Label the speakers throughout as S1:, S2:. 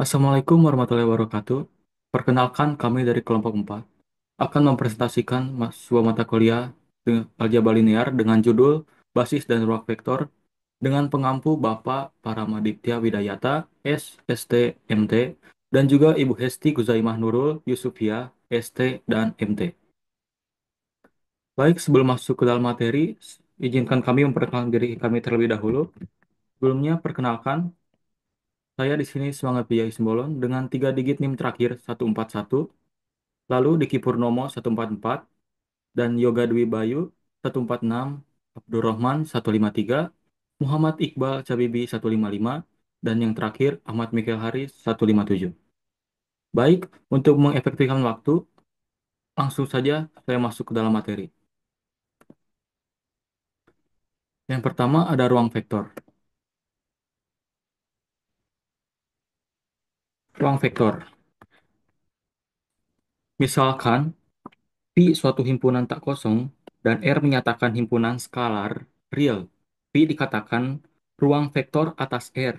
S1: Assalamualaikum warahmatullahi wabarakatuh. Perkenalkan, kami dari kelompok 4 akan mempresentasikan sebuah mata kuliah dengan aljabar linear dengan judul Basis dan Ruang Vektor dengan pengampu Bapak Paramaditya Widayata, SST, MT, dan juga Ibu Hesti Guzaimah Nurul Yusufia, ST, dan MT. Baik, sebelum masuk ke dalam materi, izinkan kami memperkenalkan diri kami terlebih dahulu. Sebelumnya, perkenalkan, saya di sini Semangat Piai Simbolon dengan 3 digit NIM terakhir 141. Lalu Diki Purnomo 144 dan Yoga Dwi Bayu 146, Abdurrahman 153, Muhammad Iqbal Cabibi 155, dan yang terakhir Ahmad Mikhail Haris 157. Baik, untuk mengefektifkan waktu, langsung saja saya masuk ke dalam materi. Yang pertama ada ruang vektor. Ruang vektor. Misalkan Pi suatu himpunan tak kosong dan R menyatakan himpunan skalar real. Pi dikatakan ruang vektor atas R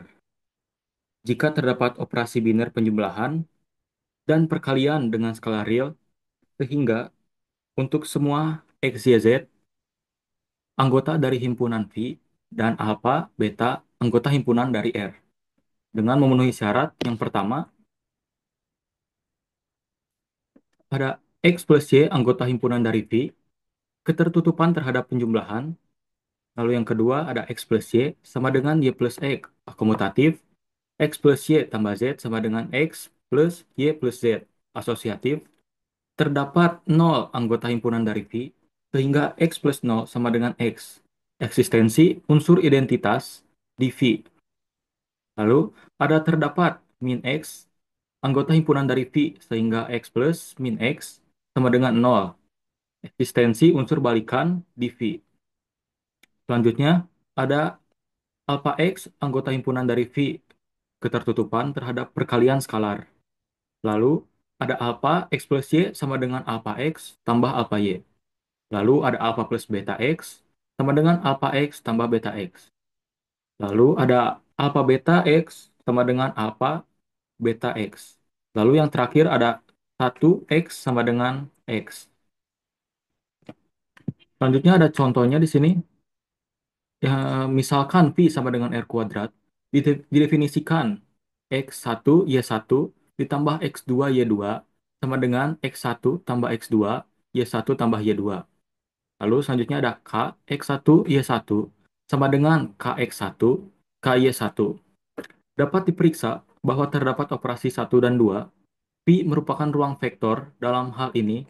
S1: jika terdapat operasi biner penjumlahan dan perkalian dengan skala real, sehingga untuk semua X, Y, Z, anggota dari himpunan V, dan alpha, beta, anggota himpunan dari R. Dengan memenuhi syarat yang pertama, pada X plus Y anggota himpunan dari V, ketertutupan terhadap penjumlahan. Lalu yang kedua ada X plus Y sama dengan Y plus X, akomutatif. X plus Y tambah Z sama dengan X plus Y plus Z, asosiatif. Terdapat 0 anggota himpunan dari V, sehingga X plus 0 sama dengan X. Eksistensi unsur identitas di V. Lalu, ada terdapat min X, anggota himpunan dari V, sehingga X plus min X sama dengan 0. Eksistensi unsur balikan di V. Selanjutnya, ada alpha X, anggota himpunan dari V, ketertutupan terhadap perkalian skalar. Lalu, ada alpha X plus Y sama dengan alpha X tambah alpha Y. Lalu ada alpha plus beta X sama dengan alpha X tambah beta X. Lalu ada alpha beta X sama dengan alpha beta X. Lalu yang terakhir ada 1X sama dengan X. Selanjutnya ada contohnya di sini. Ya, misalkan Pi sama dengan R kuadrat, didefinisikan X1 Y1 ditambah X2 Y2 sama dengan X1 tambah X2 Y1 tambah Y2. Lalu selanjutnya ada K X1 Y1 sama dengan KX1 KY1. Dapat diperiksa bahwa terdapat operasi 1 dan 2. Pi merupakan ruang vektor. Dalam hal ini,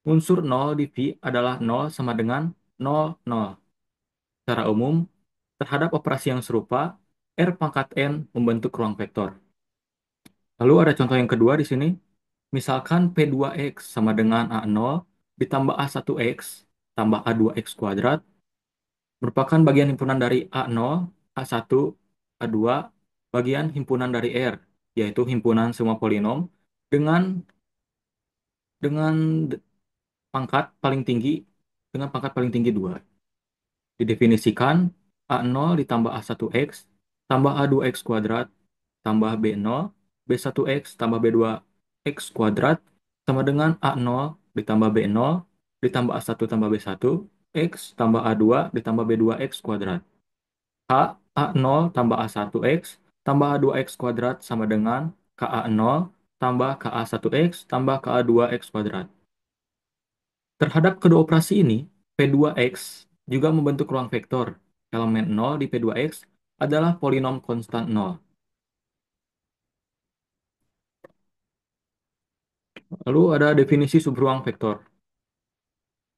S1: unsur 0 di Pi adalah 0 sama dengan 0, 0. Secara umum, terhadap operasi yang serupa, R pangkat N membentuk ruang vektor. Lalu ada contoh yang kedua di sini. Misalkan P2X sama dengan A0 ditambah A1X tambah A2X kuadrat merupakan bagian himpunan dari A0, A1, A2, bagian himpunan dari R, yaitu himpunan semua polinom dengan dengan d- pangkat paling tinggi dengan pangkat paling tinggi 2. Didefinisikan A0 ditambah A1X tambah A2X kuadrat tambah B0, B1X tambah B2X kuadrat sama dengan A0 ditambah B0 ditambah A1 tambah B1 X tambah A2 ditambah B2X kuadrat. K A0 tambah A1X tambah A2X kuadrat sama dengan KA0 tambah KA1X tambah KA2X kuadrat. Terhadap kedua operasi ini, P2X juga membentuk ruang vektor. Elemen 0 di P2X adalah polinom konstan 0. Lalu ada definisi subruang vektor.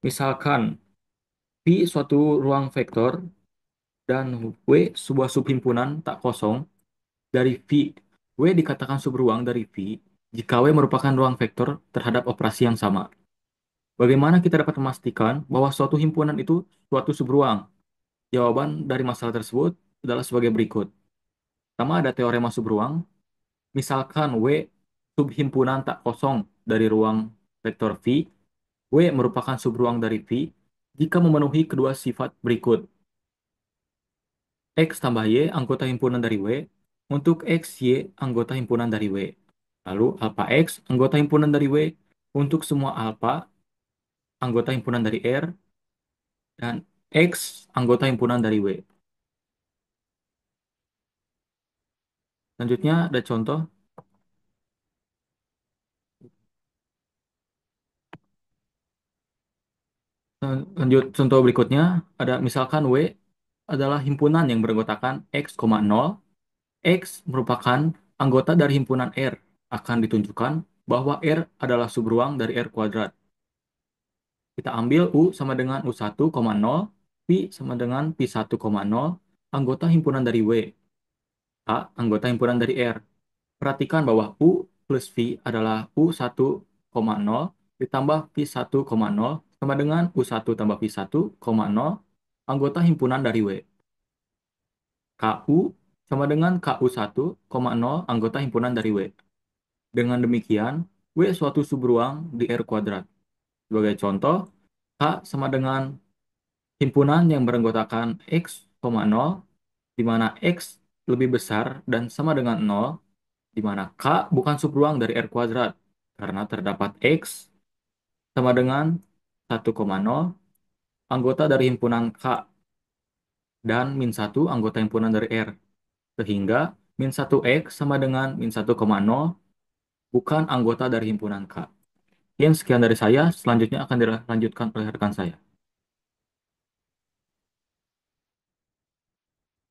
S1: Misalkan Pi suatu ruang vektor dan W sebuah subhimpunan tak kosong dari V. W dikatakan subruang dari V jika W merupakan ruang vektor terhadap operasi yang sama. Bagaimana kita dapat memastikan bahwa suatu himpunan itu suatu subruang? Jawaban dari masalah tersebut adalah sebagai berikut. Pertama ada teorema subruang. Misalkan W subhimpunan tak kosong dari ruang vektor V, W merupakan subruang dari V jika memenuhi kedua sifat berikut. X tambah Y anggota himpunan dari W, Untuk X, Y anggota himpunan dari W. Lalu alpha X anggota himpunan dari W untuk semua alpha anggota himpunan dari R dan X anggota himpunan dari W. Selanjutnya ada contoh. Lanjut contoh berikutnya, ada misalkan W adalah himpunan yang beranggotakan X,0. X merupakan anggota dari himpunan R. Akan ditunjukkan bahwa R adalah subruang dari R kuadrat. Kita ambil U sama dengan U1,0, Pi sama dengan Pi1,0, anggota himpunan dari W. A, anggota himpunan dari R. Perhatikan bahwa U plus V adalah U1,0 ditambah V1,0 sama dengan U1 tambah V1,0 anggota himpunan dari W. KU sama dengan KU1,0 anggota himpunan dari W. Dengan demikian, W suatu subruang di R kuadrat. Sebagai contoh, K sama dengan himpunan yang beranggotakan X,0 di mana X lebih besar dan sama dengan 0, di mana K bukan subruang dari R kuadrat, karena terdapat X sama dengan 1,0 anggota dari himpunan K dan min 1 anggota himpunan dari R. Sehingga min 1X sama dengan min 1,0 bukan anggota dari himpunan K. Yang sekian dari saya, selanjutnya akan dilanjutkan oleh rekan saya.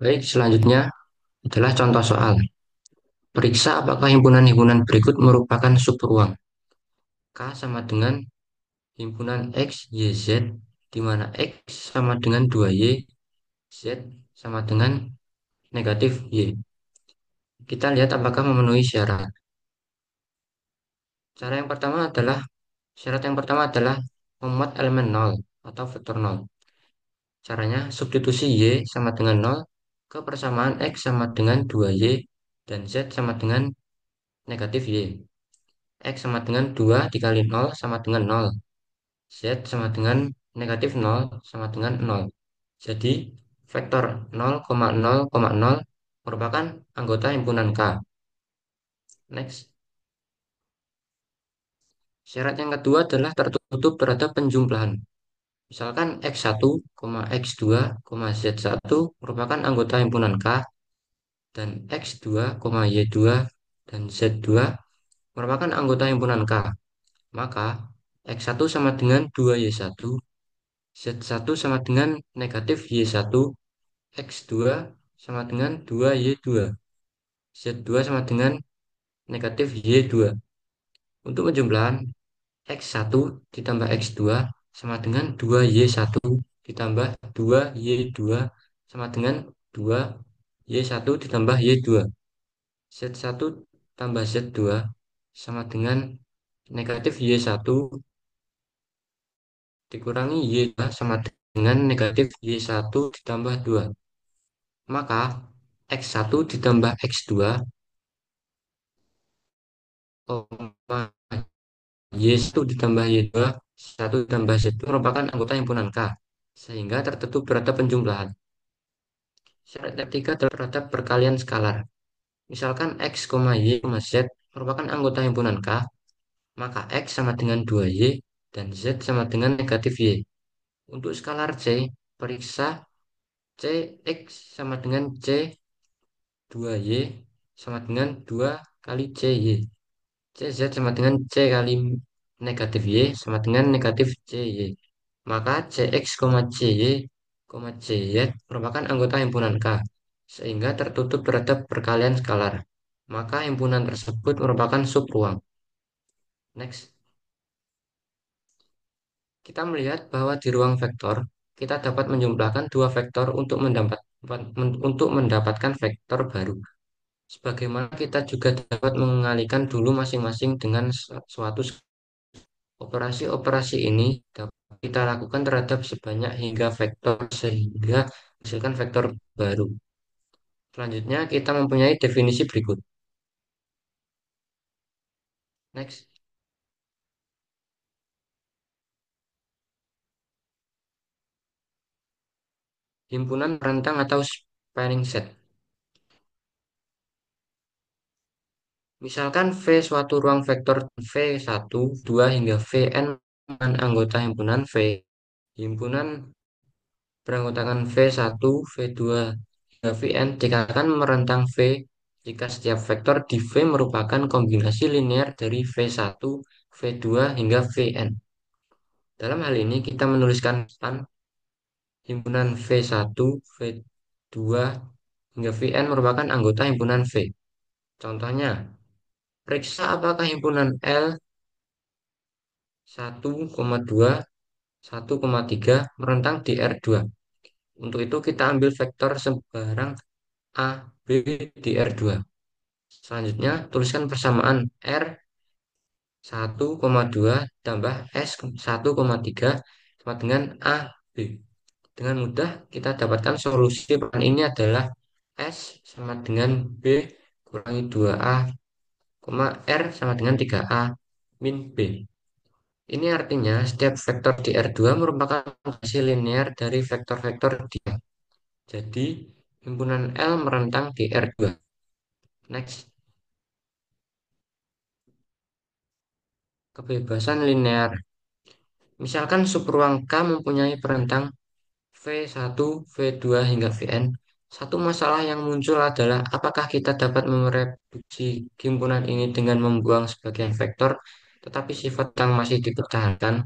S2: Baik, selanjutnya adalah contoh soal. Periksa apakah himpunan-himpunan berikut merupakan subruang. K sama dengan himpunan X, Y, Z, di mana X sama dengan 2Y, Z sama dengan negatif Y. Kita lihat apakah memenuhi syarat. Syarat yang pertama adalah memuat elemen nol atau vektor nol. Caranya, substitusi Y sama dengan nol ke persamaan X sama dengan 2Y dan Z sama dengan negatif Y. X sama dengan 2 dikali nol sama dengan nol. Z sama dengan negatif nol sama dengan nol. Jadi, vektor 0,0,0 merupakan anggota himpunan K. Next. Syarat yang kedua adalah tertutup terhadap penjumlahan. Misalkan X1, X2, Z1 merupakan anggota himpunan K dan X2, Y2, dan Z2 merupakan anggota himpunan K. Maka X1 sama dengan 2Y1, Z1 sama dengan negatif Y1, X2 sama dengan 2Y2, Z2 sama dengan negatif Y2. Untuk penjumlahan, X1 ditambah X2 sama dengan 2Y1 ditambah 2Y2 sama dengan 2Y1 ditambah Y2. Z1 tambah Z2 sama dengan negatif Y1 dikurangi Y2 sama dengan negatif Y1 ditambah 2. Maka X1 ditambah X2, Y1 ditambah Y2, 1 ditambah Z2 merupakan anggota himpunan K, sehingga tertutup berada penjumlahan. Syarat ketiga terhadap perkalian skalar. Misalkan X, Y, Z merupakan anggota himpunan K, maka X sama dengan 2Y dan Z sama dengan negatif Y. Untuk skalar C, periksa C X sama dengan C 2Y sama dengan 2 kali CY. CZ sama dengan C kali negatif Y sama dengan negatif CY. Maka CX, CY, CZ merupakan anggota himpunan K, sehingga tertutup terhadap perkalian skalar. Maka himpunan tersebut merupakan subruang. Next, kita melihat bahwa di ruang vektor, kita dapat menjumlahkan dua vektor untuk mendapatkan vektor baru. Sebagaimana kita juga dapat mengalihkan dulu masing-masing dengan suatu operasi-operasi ini dapat kita lakukan terhadap sebanyak hingga vektor sehingga menghasilkan vektor baru. Selanjutnya kita mempunyai definisi berikut. Next, himpunan rentang atau spanning set. Misalkan V suatu ruang vektor V1, 2 hingga Vn anggota himpunan V. Himpunan beranggotakan V1, V2, hingga Vn dikatakan merentang V jika setiap vektor di V merupakan kombinasi linear dari V1, V2, hingga Vn. Dalam hal ini kita menuliskan span himpunan V1, V2, hingga Vn merupakan anggota himpunan V. Contohnya, periksa apakah himpunan L 1,2, 1,3 merentang di R2. Untuk itu kita ambil vektor sembarang A, B di R2. Selanjutnya, tuliskan persamaan R 1,2 tambah S 1,3 sama dengan AB. Dengan mudah kita dapatkan solusi peran ini adalah S sama dengan B kurangi 2A, R sama dengan 3A min B. Ini artinya setiap vektor di R2 merupakan hasil linear dari vektor-vektor dia. Jadi, himpunan L merentang di R2. Next, kebebasan linear. Misalkan subruang K mempunyai perentang V1, V2 hingga Vn. Satu masalah yang muncul adalah apakah kita dapat mereduksi himpunan ini dengan membuang sebagian vektor, tetapi sifat yang masih dipertahankan.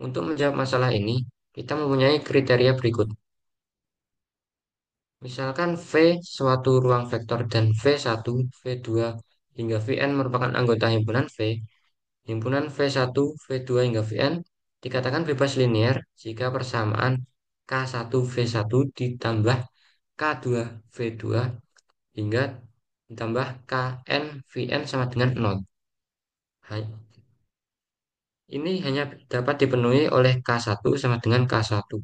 S2: Untuk menjawab masalah ini, kita mempunyai kriteria berikut. Misalkan V suatu ruang vektor dan V1, V2, hingga Vn merupakan anggota himpunan V, himpunan V1, V2, hingga Vn dikatakan bebas linear jika persamaan K1, V1 ditambah K2, V2 hingga ditambah Kn, Vn sama dengan 0. Ini hanya dapat dipenuhi oleh K1 sama dengan K1.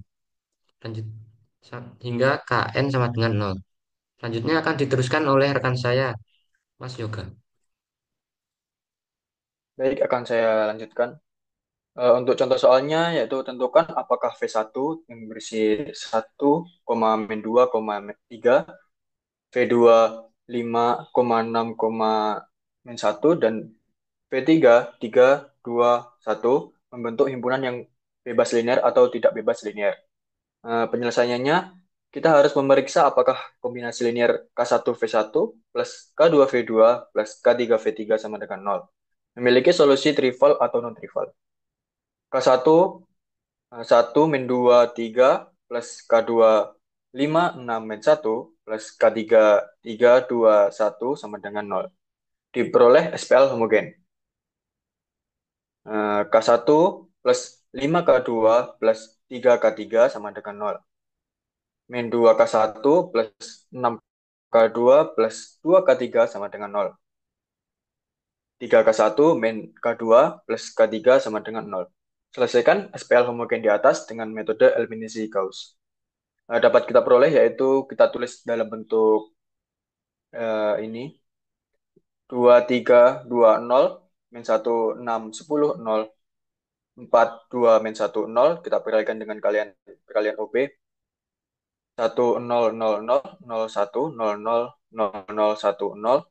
S2: Lanjut hingga Kn sama dengan 0. Selanjutnya akan diteruskan oleh rekan saya, Mas Yoga.
S1: Baik, akan saya lanjutkan. Untuk contoh soalnya, yaitu tentukan apakah V1 yang berisi 1,-2,3, V2 5,6,-1, dan V3 3,2,1 membentuk himpunan yang bebas linear atau tidak bebas linear. Penyelesaiannya, kita harus memeriksa apakah kombinasi linear K1V1 plus K2V2 plus K3V3 sama dengan 0. Memiliki solusi trivial atau non-trivial. K1 1 min 2 3 plus K2 5 6 min 1 plus K3 3 2 1 sama dengan 0. Diperoleh SPL homogen. K1 plus 5K2 plus 3K3 sama dengan 0. Min 2K1 plus 6K2 plus 2K3 sama dengan 0. 3K1 min K2 plus K3 sama dengan 0. Selesaikan SPL homogen di atas dengan metode eliminasi Gauss. Dapat kita peroleh yaitu kita tulis dalam bentuk ini 2320 min 1 6 10 0 4 2 min 1 0, kita perkalikan dengan perkalian OB 1 0 0 0 0 1 0 0 0 0 1 0.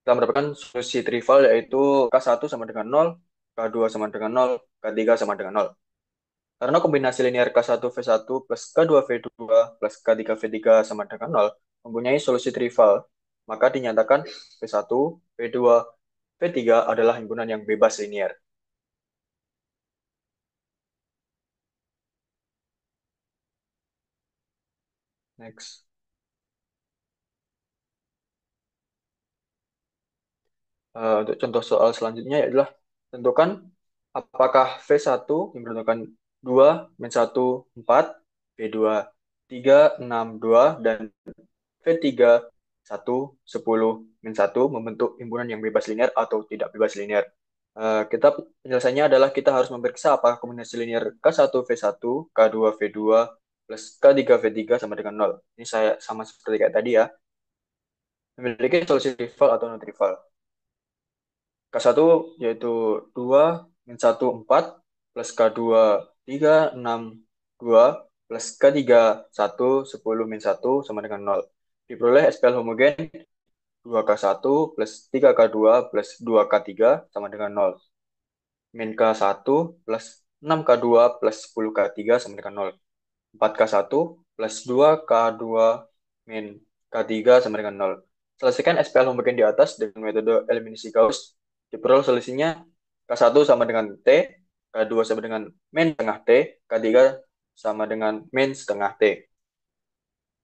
S1: Kita mendapatkan solusi trivial yaitu K1 sama dengan 0, K2 sama dengan 0, K3 sama dengan 0. Karena kombinasi linear K1V1 plus K2V2 plus K3V3 sama dengan 0 mempunyai solusi trivial, maka dinyatakan V1, V2, V3 adalah himpunan yang bebas linear. Next. Untuk contoh soal selanjutnya adalah tentukan apakah V1 yang bertentukan 2, min 1, 4, V2, 3, 6, 2, dan V3, 1, 10, min 1 membentuk himpunan yang bebas linear atau tidak bebas linear. Penjelasannya adalah kita harus memeriksa apakah kombinasi linear K1V1, K2V2, plus K3V3 sama dengan 0. Ini saya sama seperti kayak tadi ya. Memiliki solusi trivial atau non-trivial. K1 yaitu 2 min 1 4 plus K2 3 6 2 plus K3 1 10 min 1 sama dengan 0. Diperoleh SPL homogen
S3: 2K1 plus 3K2 plus 2K3 sama dengan nol. Min K1 plus 6K2 plus 10K3 sama dengan nol. 4K1 plus 2K2 min K3 sama dengan nol. Selesaikan SPL pembagian di atas dengan metode eliminasi Gauss. Diperoleh solusinya K1 sama dengan T, K2 sama dengan min setengah T, K3 sama dengan min setengah T.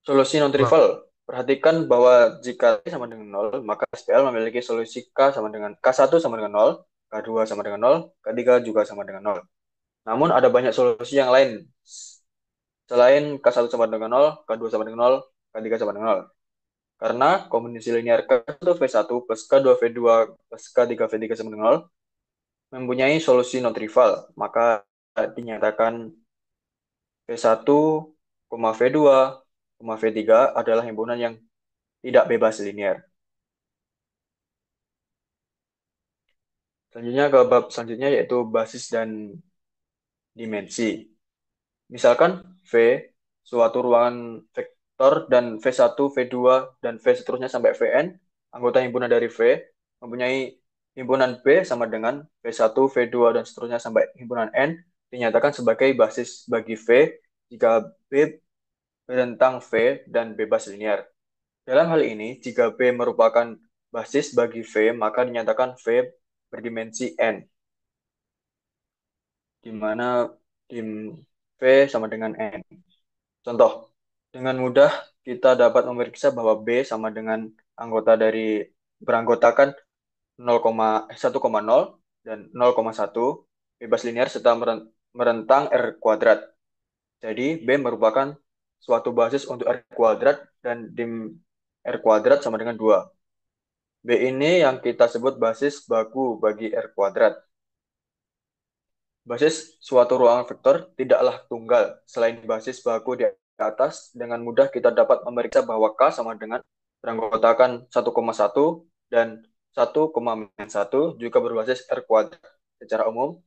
S3: Solusi
S2: Wah,
S3: non-trivial. Perhatikan bahwa jika T sama dengan nol, maka SPL memiliki solusi K sama dengan K1 sama dengan nol, K2 sama dengan nol, K3 juga sama dengan nol. Namun ada banyak solusi yang lain selain K1 sama dengan nol, K2 sama dengan nol, K3 sama dengan nol. Karena kombinasi linear K1 V1 plus K2 V2 plus K3 V3 sama dengan nol mempunyai solusi non-trivial, maka dinyatakan V1, V2, V3 adalah himpunan yang tidak bebas linear. Selanjutnya ke bab selanjutnya yaitu basis dan dimensi. Misalkan V suatu ruangan vektor dan V1, V2, dan V seterusnya sampai Vn, anggota himpunan dari V mempunyai himpunan B sama dengan V1, V2, dan seterusnya sampai himpunan N dinyatakan sebagai basis bagi V jika B berentang V dan bebas linear. Dalam hal ini, jika B merupakan basis bagi V, maka dinyatakan V berdimensi N, di mana dim V sama dengan N. Contoh, dengan mudah kita dapat memeriksa bahwa B sama dengan anggota dari beranggotakan 1,0 dan 0,1 bebas linear serta merentang R kuadrat. Jadi B merupakan suatu basis untuk R kuadrat dan dim R kuadrat sama dengan 2. B ini yang kita sebut basis baku bagi R kuadrat. Basis suatu ruangan vektor tidaklah tunggal. Selain basis baku di atas, dengan mudah kita dapat memeriksa bahwa K sama dengan beranggotakan 1,1 dan 1,-1 juga berbasis R kuadrat. Secara umum,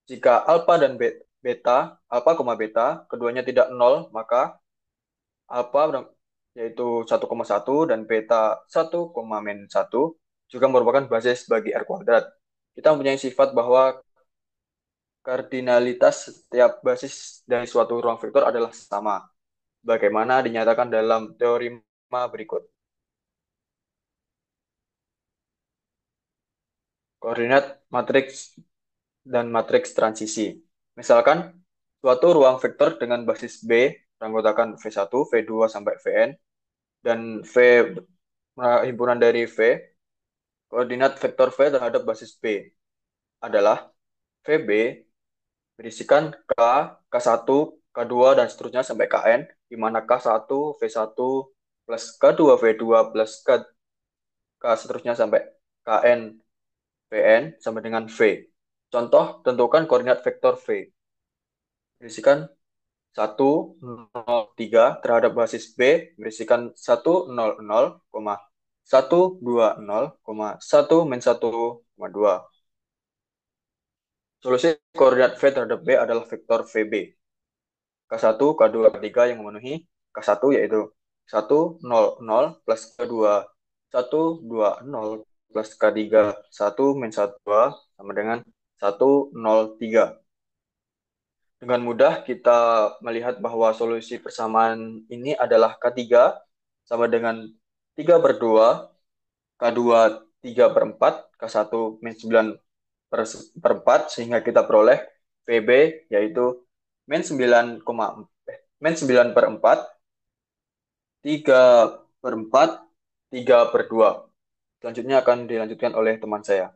S3: jika alfa dan beta, alfa, beta, keduanya tidak nol, maka alfa yaitu 1,1 dan beta 1,-1 juga merupakan basis bagi R kuadrat. Kita mempunyai sifat bahwa kardinalitas setiap basis dari suatu ruang vektor adalah sama, bagaimana dinyatakan dalam teorema berikut. Koordinat matriks dan matriks transisi. Misalkan, suatu ruang vektor dengan basis B beranggotakan V1, V2 sampai Vn, dan V himpunan dari V, koordinat vektor V terhadap basis B adalah VB berisikan K, K1, K2, dan seterusnya sampai Kn, di mana K1, V1, plus K2, V2, plus K seterusnya sampai Kn, Vn, sama dengan V. Contoh, tentukan koordinat vektor V. Berisikan 1,0,3 terhadap basis B, berisikan 1,0,0, 1,20, 1-1,2. Solusi koordinat V terhadap B adalah vektor VB. K1, K2, K3 yang memenuhi K1 yaitu 1,0,0 plus K2 1,20 plus K3 1-1,2 sama dengan 1,03. Dengan mudah kita melihat bahwa solusi persamaan ini adalah K3 sama dengan 3/2, K2 3/4, K1 min 9/4, sehingga kita peroleh VB yaitu min 9, min 9/4, 3/4, 3/2. Selanjutnya akan dilanjutkan oleh teman saya.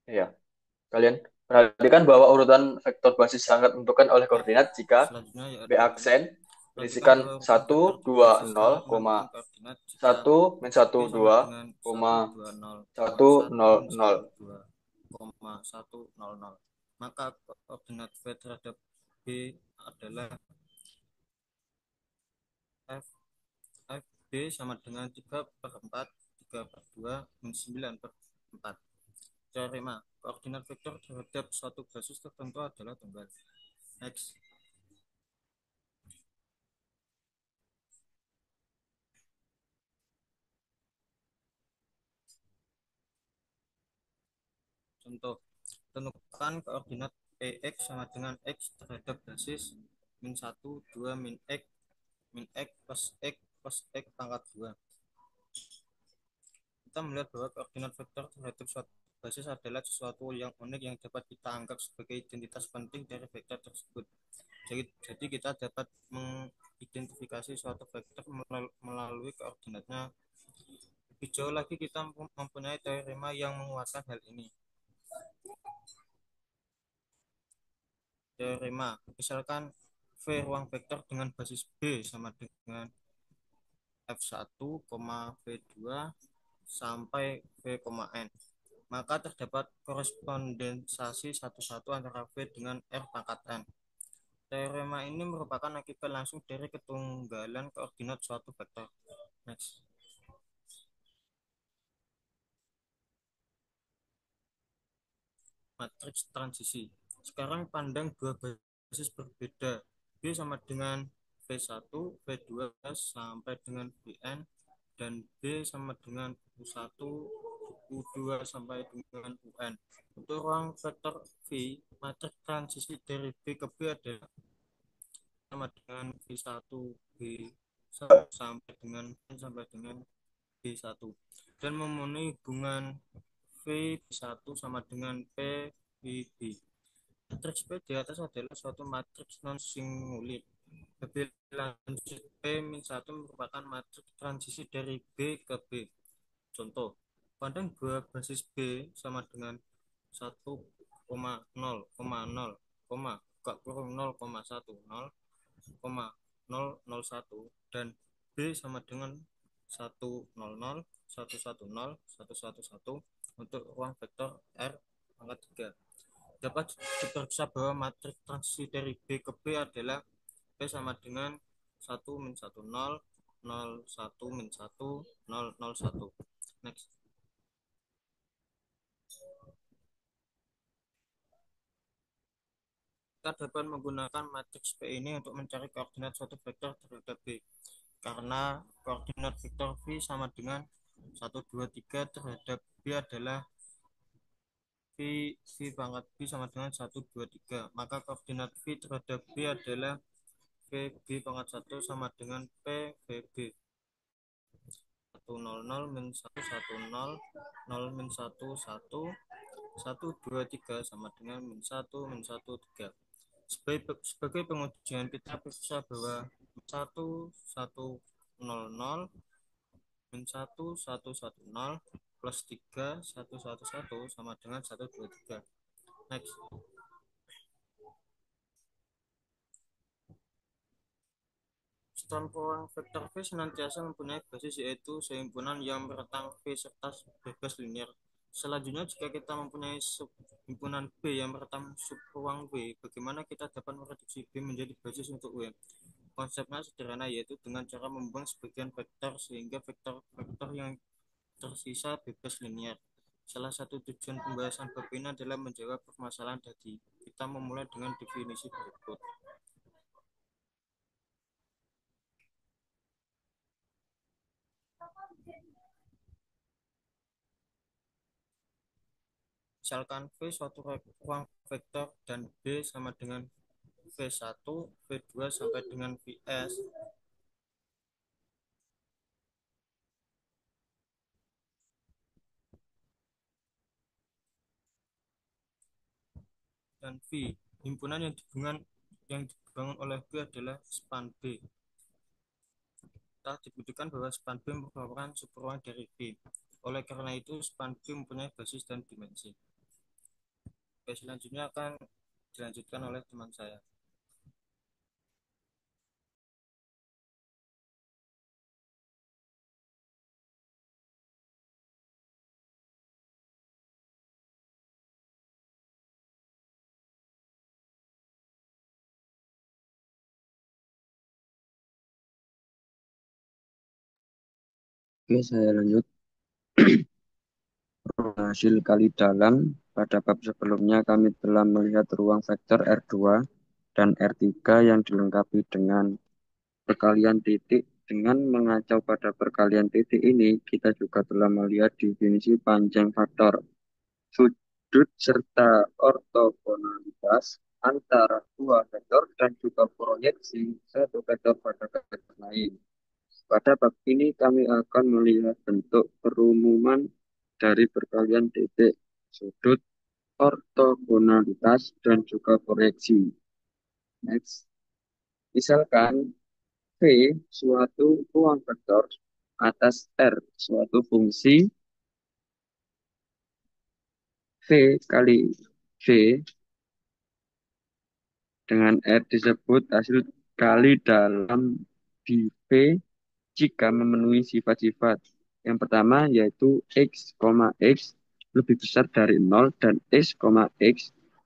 S3: Eh, ya. Kalian perhatikan bahwa urutan vektor basis sangat menentukan oleh
S2: oke.
S3: koordinat jika
S2: Selanjutnya
S3: B
S2: yaitu
S3: aksen
S2: perhatikan
S3: berisikan
S2: bahwa urutan
S3: satu
S2: vektor
S3: dua
S2: basis
S3: nol,
S2: sangat menentukan koordinat jika
S3: 1 min 1
S2: B sama
S3: 2,
S2: dengan 120,
S3: 1
S2: 1
S3: 0
S2: min
S3: 0.
S2: 12, 100. Maka koordinat V terhadap B adalah F, F.
S4: B sama dengan 3/4, 3/2, min 9/4. Teorema, koordinat vektor terhadap suatu basis tertentu adalah tunggal. Next. Contoh, tentukan koordinat PX sama dengan X terhadap basis min 1, 2, min X plus X plus X pangkat 2. Kita melihat bahwa koordinat vektor terhadap suatu basis adalah sesuatu yang unik yang dapat kita anggap sebagai identitas penting dari vektor tersebut. Jadi kita dapat mengidentifikasi suatu vektor melalui koordinatnya. Lebih jauh lagi kita mempunyai teorema yang menguatkan hal ini. Teorema, misalkan V ruang vektor dengan basis B sama dengan F1, V2 sampai V, N. Maka terdapat korespondensasi satu-satu antara V dengan R pangkat N. Teorema ini merupakan akibat langsung dari ketunggalan koordinat suatu vektor. Next. Matriks transisi. Sekarang pandang dua basis berbeda. B sama dengan V1, V2 sampai dengan Vn, dan B sama dengan U1, U2 sampai dengan UN. Untuk ruang vektor V, matriks transisi dari B ke B adalah sama dengan V1, B1 sampai dengan N sampai dengan B1, dan memenuhi hubungan V1 sama dengan P VB. Matriks P di atas adalah suatu matriks non singulir. Lebih lanjut, P-1 merupakan matriks transisi dari B ke B. Contoh, pandang dua basis B sama dengan 1,0,0,0,1,0,001 dan B sama dengan 100,110,111 untuk ruang vektor R pangkat 3. Dapat diperiksa bahwa matriks transisi dari B ke B adalah B sama dengan 1 min 1 0, 0 1 min 1, 0 0 1. Next. Kita dapat menggunakan matriks P ini untuk mencari koordinat suatu vektor terhadap B. Karena koordinat vektor V sama dengan 1, 2, 3 terhadap B adalah V pangkat B sama dengan 1, 2, 3. Maka koordinat V terhadap B adalah VB pangkat 1 sama dengan P VB. 100 min 110 0 min 11 123 sama dengan min 1 min 13. Sebagai pengujian kita periksa bahwa 1100 min 1110 plus 3 111 sama dengan 123. Next. Sistem ruang vektor V senantiasa mempunyai basis, yaitu sehimpunan yang meretang V serta bebas linear. Selanjutnya, jika kita mempunyai subhimpunan B yang meretang subruang V, bagaimana kita dapat mereduksi B menjadi basis untuk W? Konsepnya sederhana, yaitu dengan cara membuang sebagian vektor sehingga vektor-vektor yang tersisa bebas linear. Salah satu tujuan pembahasan bab ini adalah menjawab permasalahan tadi. Kita memulai dengan definisi berikut. Misalkan V suatu ruang vektor dan B sama dengan V1, V2 sampai dengan Vs, dan V. Himpunan yang dibangun oleh B adalah span B. Kita dibuktikan bahwa span B merupakan subruang dari B. Oleh karena itu, span B mempunyai basis dan dimensi. Oke, selanjutnya akan dilanjutkan oleh teman saya.
S5: Oke, saya lanjut. Hasil kali dalam, pada bab sebelumnya kami telah melihat ruang vektor R2 dan R3 yang dilengkapi dengan perkalian titik. Dengan mengacau pada perkalian titik ini, kita juga telah melihat definisi panjang faktor, sudut, serta ortogonalitas antara dua vektor dan juga proyeksi satu vektor pada vektor lain. Pada bab ini kami akan melihat bentuk perumuman dari perkalian titik, sudut, ortogonalitas, dan juga proyeksi. Next. Misalkan V suatu ruang vektor atas R suatu fungsi V kali V dengan R disebut hasil kali dalam di V jika memenuhi sifat-sifat. Yang pertama yaitu X, lebih besar dari 0 dan X,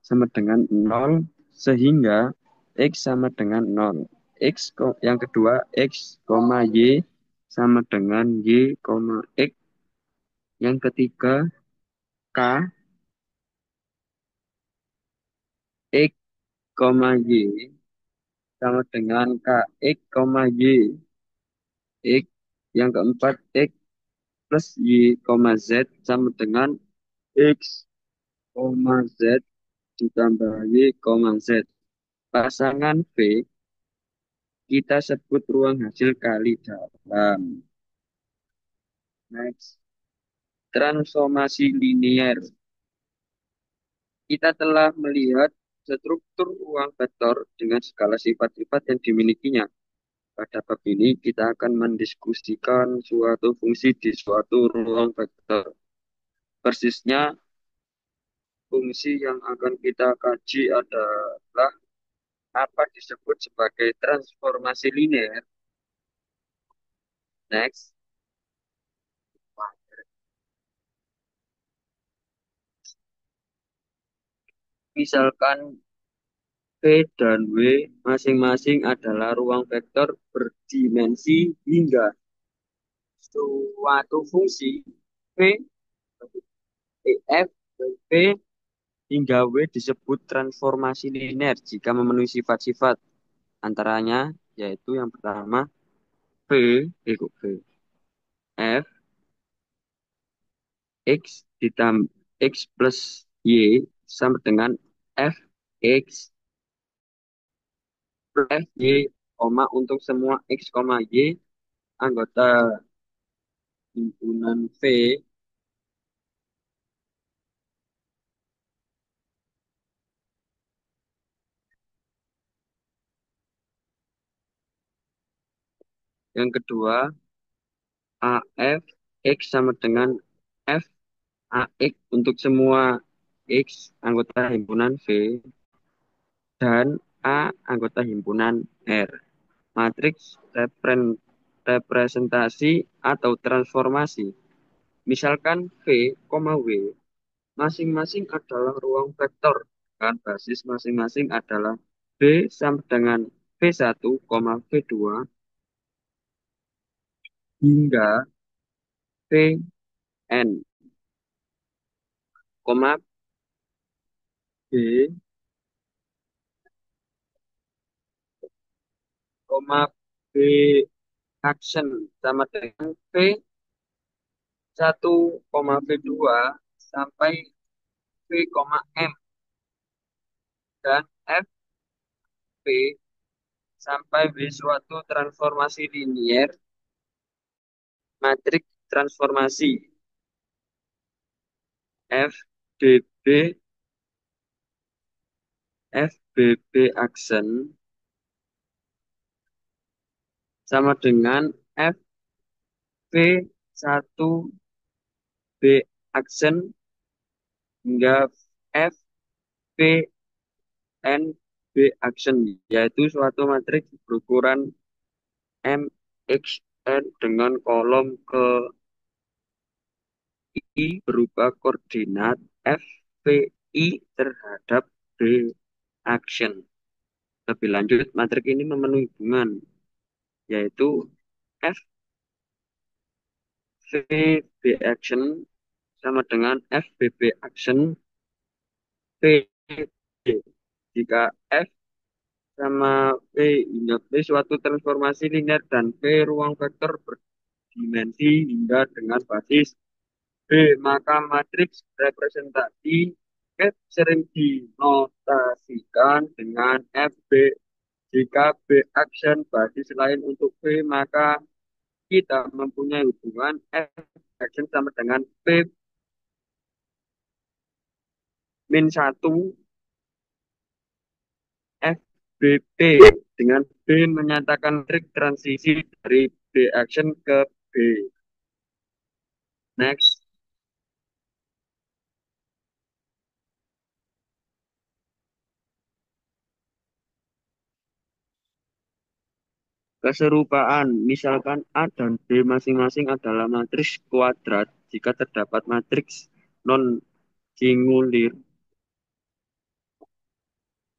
S5: sama dengan 0 sehingga X sama dengan 0. Yang kedua Y sama dengan X. Yang ketiga K, X, Y sama dengan KX, Y. X. Yang keempat X plus Y, Z sama dengan X, Z ditambah Y, Z. Pasangan V kita sebut ruang hasil kali dalam. Next. Transformasi linier. Kita telah melihat struktur ruang vektor dengan segala sifat-sifat yang dimilikinya. Pada bab ini kita akan mendiskusikan suatu fungsi di suatu ruang vektor. Persisnya fungsi yang akan kita kaji adalah apa disebut sebagai transformasi linear. Next. Misalkan V dan W masing-masing adalah ruang vektor berdimensi hingga suatu fungsi V, F, dan V hingga W disebut transformasi linear jika memenuhi sifat-sifat antaranya yaitu yang pertama V, V, F, X ditambah X plus Y sama dengan Fx plus Y, untuk semua X, Y anggota himpunan V. Yang kedua AF X sama dengan F AX untuk semua X anggota himpunan V dan A anggota himpunan R. Matriks representasi atau transformasi. Misalkan V, W masing-masing adalah ruang vektor dan basis masing-masing adalah B sama dengan V1, V2 hingga Vn, B, B action sama dengan V1, V2 sampai V, M dan Fp sampai W suatu transformasi linier matriks transformasi FDB FBB action sama dengan FV1 B action hingga FVN B action, yaitu suatu matriks berukuran MXN dengan kolom ke I berupa koordinat FVI terhadap B action. Lebih lanjut, matriks ini memenuhi hubungan yaitu F VB action sama dengan FBB action V. Jika F sama V, ingat V suatu transformasi linear dan V ruang vektor berdimensi hingga dengan basis B, maka matriks representasi F sering dinotasikan dengan FB. Jika B action basis lain untuk V, maka kita mempunyai hubungan F action sama dengan P min 1 FBP, dengan B menyatakan trik transisi dari B action ke B. Next, keserupaan. Misalkan A dan B masing-masing adalah matriks kuadrat. Jika terdapat matriks non-singulir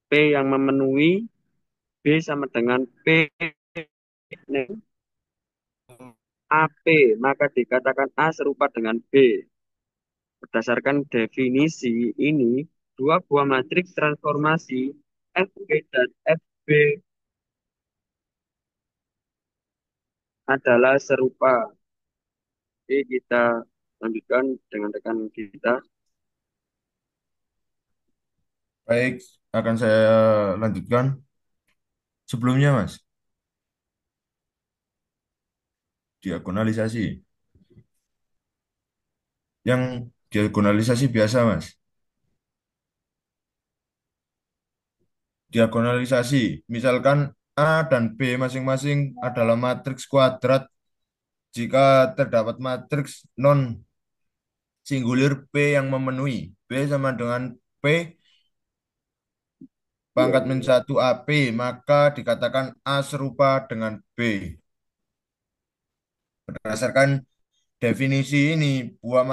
S5: P yang memenuhi B sama dengan P AP, maka dikatakan A serupa dengan B. Berdasarkan definisi ini, dua buah matriks transformasi FP dan FB adalah serupa. Oke, kita lanjutkan dengan rekan kita.
S6: Baik, akan saya lanjutkan. Sebelumnya, Mas, diagonalisasi. Yang diagonalisasi biasa, Mas. Diagonalisasi, misalkan A dan B masing-masing adalah matriks kuadrat jika terdapat matriks non singulir P yang memenuhi. B sama dengan P pangkat min 1 AP, maka dikatakan A serupa dengan B. Berdasarkan definisi ini, dua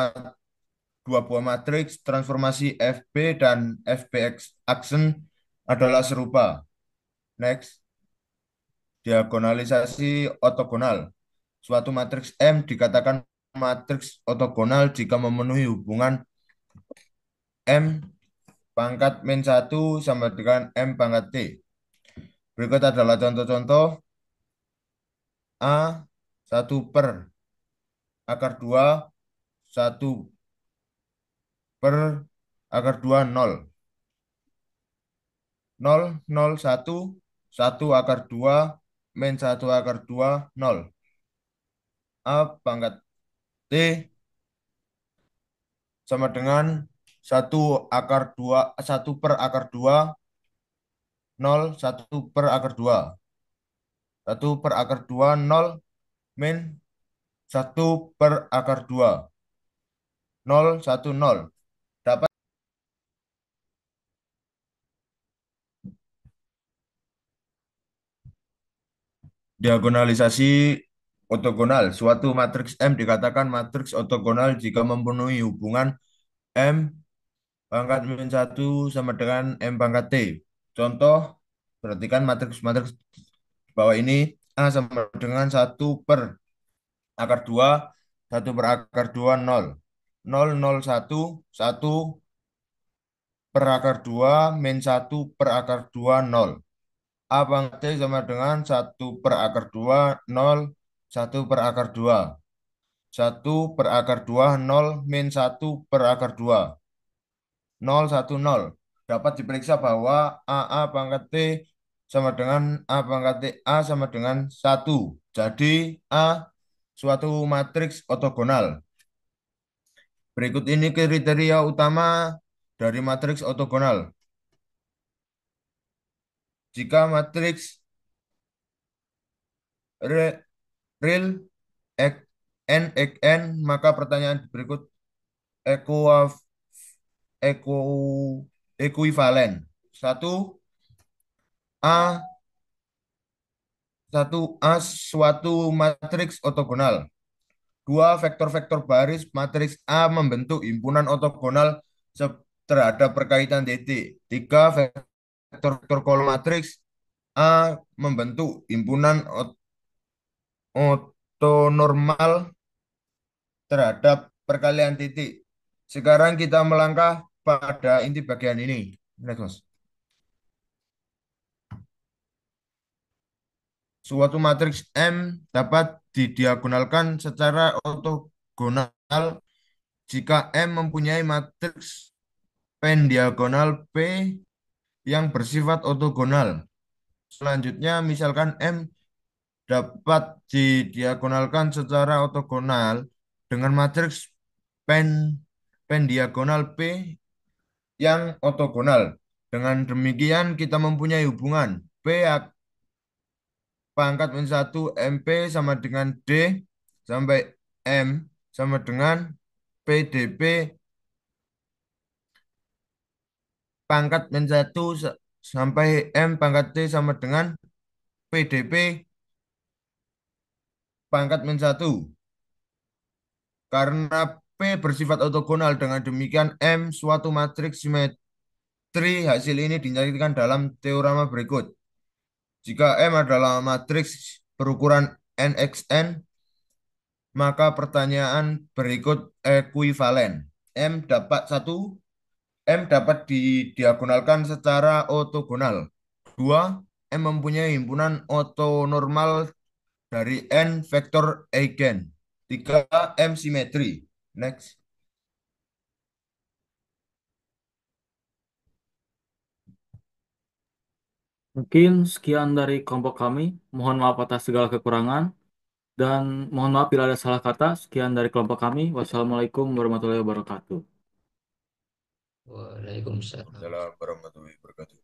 S6: buah matriks transformasi FB dan FBX action adalah serupa. Next, diagonalisasi ortogonal. Suatu matriks M dikatakan matriks ortogonal jika memenuhi hubungan M pangkat min 1 sama dengan M pangkat T. Berikut adalah contoh-contoh. A 1/(2), 1/(2) 0. 0, 0, 1, 1/(2), min 1/(2), 0. A pangkat T sama dengan 1/(2), 1/(2), 0, 1/(2). 1/(2), 0, min 1/(2). 0, 1, 0. Dapat diagonalisasi ortogonal. Suatu matriks M dikatakan matriks ortogonal jika memenuhi hubungan M pangkat min 1 sama dengan M pangkat T. Contoh, perhatikan matriks-matriks bawah ini. A sama dengan 1/(2), 1/(2), 0. 0, 0, 1, 1/(2), min 1/(2), 0. A pangkat T sama dengan 1/(2), 0, 1/(2). 1/(2), 0, min 1/(2). 0, 1, 0. Dapat diperiksa bahwa AA pangkat T sama dengan A pangkat T. A sama dengan 1. Jadi A suatu matriks ortogonal. Berikut ini kriteria utama dari matriks ortogonal. Jika matriks real n x n, maka pertanyaan berikut ekuivalen. Satu A suatu matriks ortogonal. Dua, vektor-vektor baris matriks A membentuk himpunan ortogonal terhadap perkaitan titik. Tiga, vektor-vektor kolom matriks A membentuk himpunan ortonormal terhadap perkalian titik. Sekarang kita melangkah pada inti bagian ini. Next, Mas. Suatu matriks M dapat didiagonalkan secara ortogonal jika M mempunyai matriks pendiagonal P yang bersifat ortogonal. Selanjutnya, misalkan M dapat didiagonalkan secara ortogonal dengan matriks pen pendiagonal P yang ortogonal. Dengan demikian, kita mempunyai hubungan P pangkat min 1 MP sama dengan D sampai M sama dengan PDP pangkat min 1 sampai M pangkat T sama dengan PDP pangkat min 1. Karena P bersifat ortogonal, dengan demikian M suatu matriks simetri. Hasil ini dinyatakan dalam teorema berikut. Jika M adalah matriks berukuran NXN, maka pertanyaan berikut ekuivalen. M dapat didiagonalkan secara ortogonal. 2. M mempunyai himpunan ortonormal dari N vektor eigen. 3. M simetri. Next.
S1: Mungkin sekian dari kelompok kami. Mohon maaf atas segala kekurangan dan mohon maaf bila ada salah kata. Sekian dari kelompok kami. Wassalamualaikum warahmatullahi wabarakatuh.
S2: Waalaikumsalam.
S6: Waalaikumsalam warahmatullahi wabarakatuh.